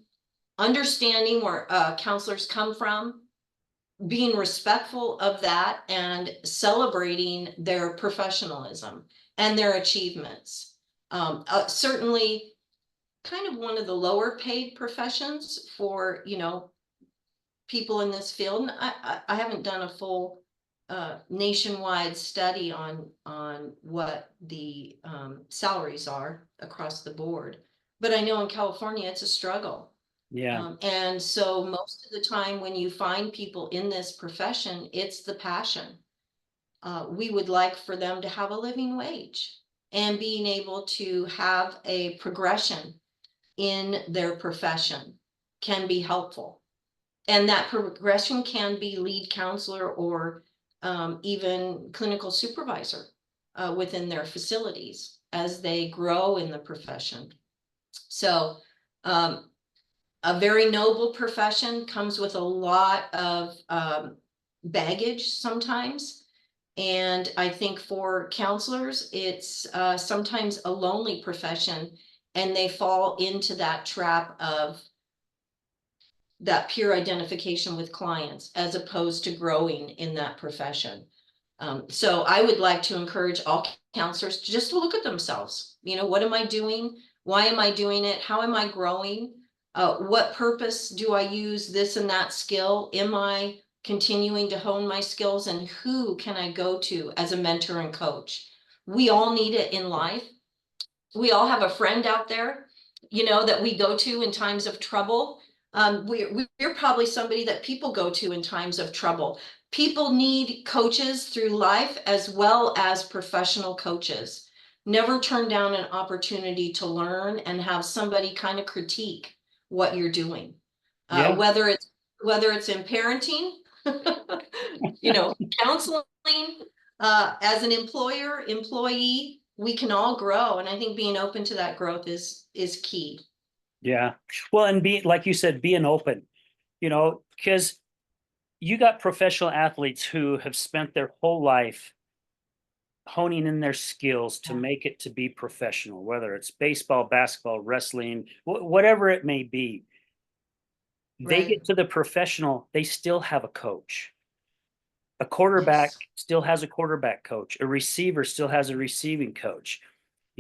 understanding where counselors come from, being respectful of that, and celebrating their professionalism and their achievements. Certainly kind of one of the lower paid professions for, people in this field. And I haven't done a full nationwide study on what the salaries are across the board. But I know in California, it's a struggle. Yeah. And so most of the time when you find people in this profession, it's the passion. We would like for them to have a living wage and being able to have a progression in their profession can be helpful. And that progression can be lead counselor or even clinical supervisor within their facilities as they grow in the profession. So a very noble profession comes with a lot of baggage sometimes. And I think for counselors, it's sometimes a lonely profession, and they fall into that trap of that peer identification with clients as opposed to growing in that profession. So I would like to encourage all counselors just to look at themselves. What am I doing? Why am I doing it? How am I growing? What purpose do I use this and that skill? Am I continuing to hone my skills? And who can I go to as a mentor and coach? We all need it in life. We all have a friend out there, that we go to in times of trouble. We're probably somebody that people go to in times of trouble. People need coaches through life as well as professional coaches. Never turn down an opportunity to learn and have somebody kind of critique what you're doing. Yeah. Whether it's in parenting, counseling, as an employee, we can all grow. And I think being open to that growth is key. Yeah. Well, and like you said, being open, because you got professional athletes who have spent their whole life honing in their skills to make it to be professional, whether it's baseball, basketball, wrestling, whatever it may be. They Right. get to the professional, they still have a coach. A quarterback Yes. still has a quarterback coach. A receiver still has a receiving coach.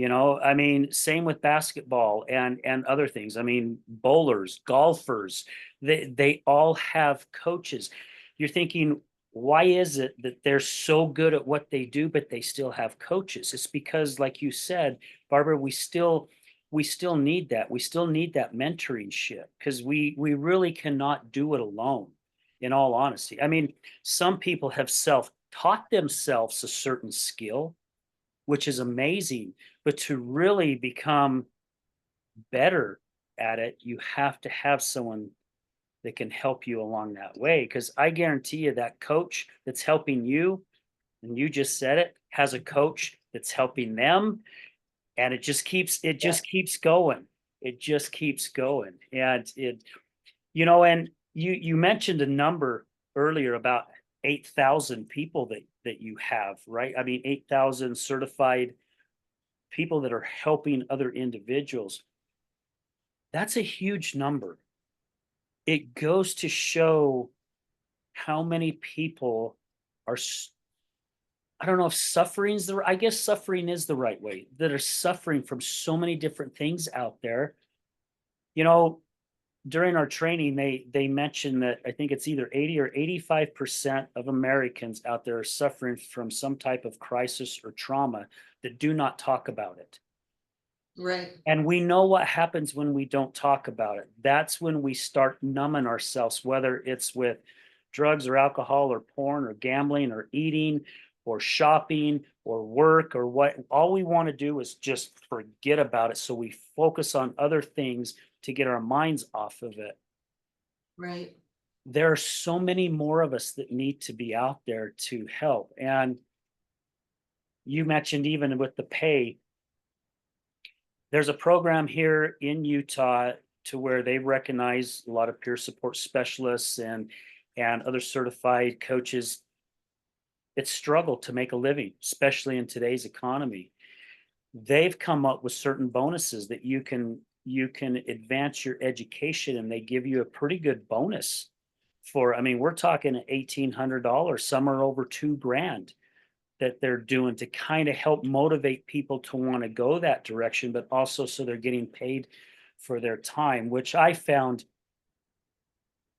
I mean, same with basketball and other things. I mean, bowlers, golfers, they all have coaches. You're thinking, why is it that they're so good at what they do, but they still have coaches? It's because, like you said, Barbara, we still need that. We still need that mentoringship because we really cannot do it alone, in all honesty. I mean, some people have self-taught themselves a certain skill, which is amazing. But to really become better at it, you have to have someone that can help you along that way. Because I guarantee you that coach that's helping you, and you just said it, has a coach that's helping them. And it Yeah. just keeps going. It just keeps going. And you mentioned a number earlier about 8,000 people that you have, right? I mean, 8,000 certified people that are helping other individuals. That's a huge number. It goes to show how many people are, I don't know if I guess suffering is the right way, that are suffering from so many different things out there. You know, during our training, they mentioned that I think it's either 80 or 85% of Americans out there are suffering from some type of crisis or trauma that do not talk about it. Right. And we know what happens when we don't talk about it. That's when we start numbing ourselves, whether it's with drugs or alcohol or porn or gambling or eating or shopping or work or what. All we want to do is just forget about it. So we focus on other things to get our minds off of it. Right. There are so many more of us that need to be out there to help. And you mentioned even with the pay, there's a program here in Utah to where they recognize a lot of peer support specialists and other certified coaches that struggle to make a living, especially in today's economy. They've come up with certain bonuses that you can advance your education, and they give you a pretty good bonus for, I mean, we're talking $1,800, some are over 2 grand that they're doing to kind of help motivate people to want to go that direction, but also so they're getting paid for their time, which I found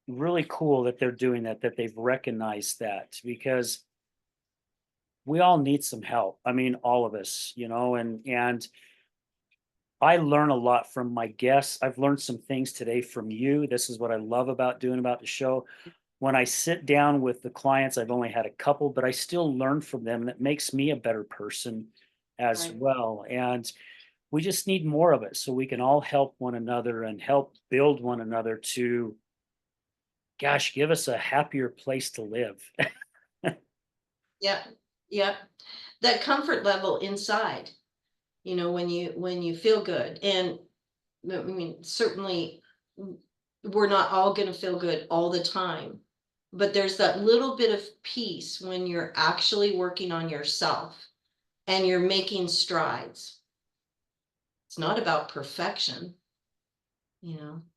really cool that they're doing that, that they've recognized that, because we all need some help. I mean, all of us, and I learn a lot from my guests. I've learned some things today from you. This is what I love about doing about the show. When I sit down with the clients, I've only had a couple, but I still learn from them. And it makes me a better person as Right. well. And we just need more of it so we can all help one another and help build one another to, gosh, give us a happier place to live. Yeah. Yeah. That comfort level inside, when you feel good. And I mean, certainly we're not all going to feel good all the time, but there's that little bit of peace when you're actually working on yourself and you're making strides. It's not about perfection,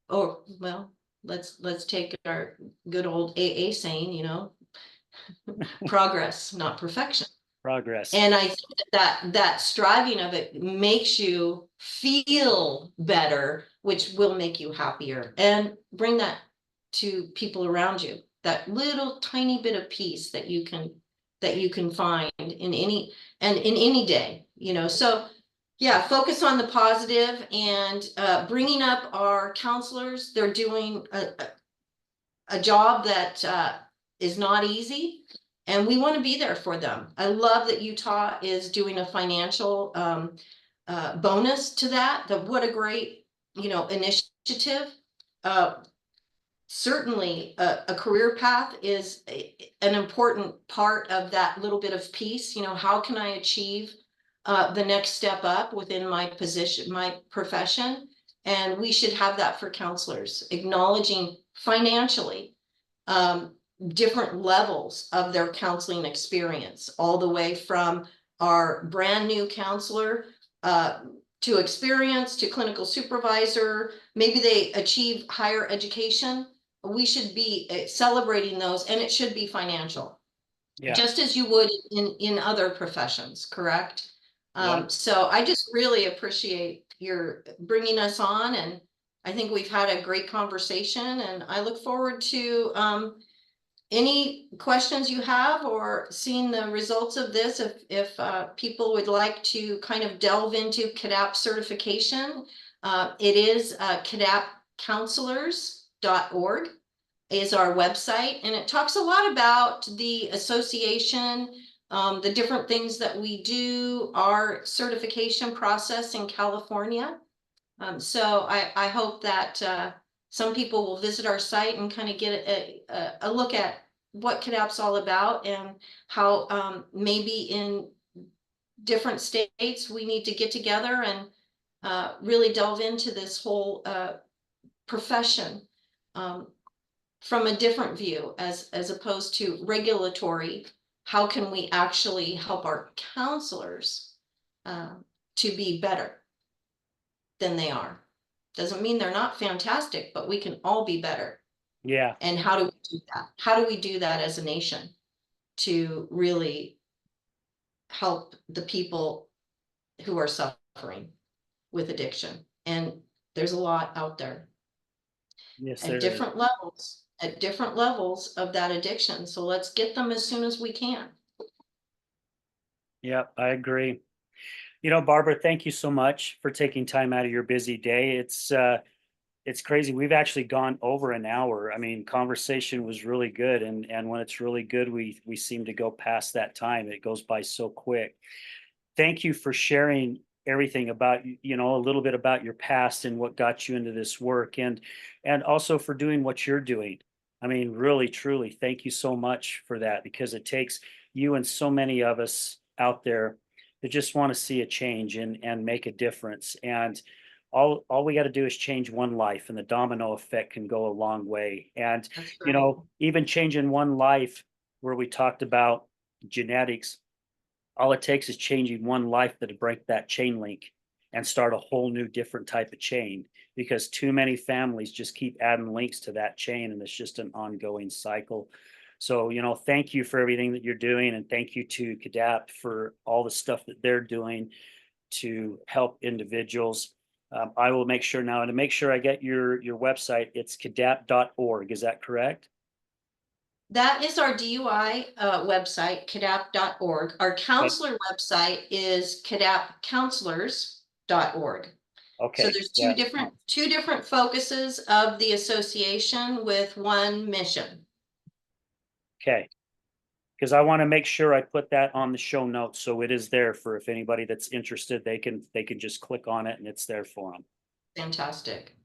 or well, let's take our good old AA saying, progress, not perfection. Progress. And I think that striving of it makes you feel better, which will make you happier and bring that to people around you. That little tiny bit of peace that you can find in any day, So yeah, focus on the positive and bringing up our counselors. They're doing a job that is not easy, and we want to be there for them. I love that Utah is doing a financial bonus to that. What a great, initiative. Uh, Certainly, a career path is an important part of that little bit of peace. How can I achieve the next step up within my position, my profession? And we should have that for counselors, acknowledging financially um, different levels of their counseling experience, all the way from our brand new counselor to experience to clinical supervisor. Maybe they achieve higher education. We should be celebrating those, and it should be financial, Yeah. just as you would in other professions, correct? Yeah. So I just really appreciate your bringing us on, and I think we've had a great conversation, and I look forward to any questions you have or seeing the results of this. If people would like to kind of delve into CADTP certification, it is cadapcounselors.org is our website, and it talks a lot about the association, the different things that we do, our certification process in California. So I hope that some people will visit our site and kind of get a look at what CADTP's all about, and how maybe in different states we need to get together and really delve into this whole profession from a different view, as opposed to regulatory. How can we actually help our counselors to be better than they are? Doesn't mean they're not fantastic, but we can all be better. Yeah. And how do we do that? How do we do that as a nation to really help the people who are suffering with addiction? And there's a lot out there. Yes, at there is. different levels of that addiction. So let's get them as soon as we can. Yeah, I agree. Barbara, thank you so much for taking time out of your busy day. It's crazy. We've actually gone over an hour. I mean, conversation was really good, and when it's really good, we seem to go past that time. It goes by so quick. Thank you for sharing everything about a little bit about your past and what got you into this work, and also for doing what you're doing. I mean, really, truly, thank you so much for that, because it takes you and so many of us out there that just want to see a change and make a difference. And all we got to do is change one life, and the domino effect can go a long way. And That's right. even changing one life, where we talked about genetics, all it takes is changing one life to break that chain link and start a whole new different type of chain, because too many families just keep adding links to that chain, and it's just an ongoing cycle. So, thank you for everything that you're doing, and thank you to CADTP for all the stuff that they're doing to help individuals. I will make sure now, and to make sure I get your website, it's cadap.org. Is that correct? That is our DUI website, cadap.org. Our Okay. counselor website is cadapcounselors.org. So Okay. there's Yeah. two different focuses of the association with one mission. Okay. Because I want to make sure I put that on the show notes, so it is there for if anybody that's interested, they can just click on it and it's there for them. Fantastic.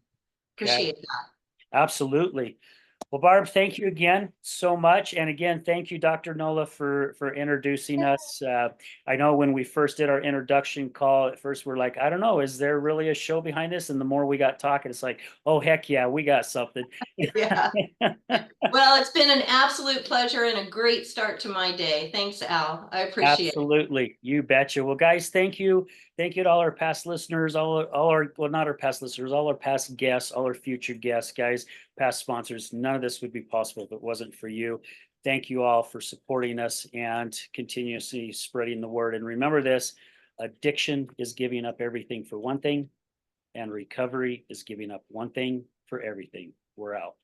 Okay. Appreciate that. Absolutely. Well, Barb, thank you again so much. And again, thank you, Dr. Nola, for introducing us. I know when we first did our introduction call, at first we're like, I don't know, is there really a show behind this? And the more we got talking, it's like, oh, heck yeah, we got something. Yeah. Well, it's been an absolute pleasure and a great start to my day. Thanks, Al. I appreciate it. Absolutely. You betcha. Well, guys, thank you. Thank you to all our past listeners, all our, well, not our past listeners, all our past guests, all our future guests, guys, past sponsors. None of this would be possible if it wasn't for you. Thank you all for supporting us and continuously spreading the word. And remember this, addiction is giving up everything for one thing, and recovery is giving up one thing for everything. We're out.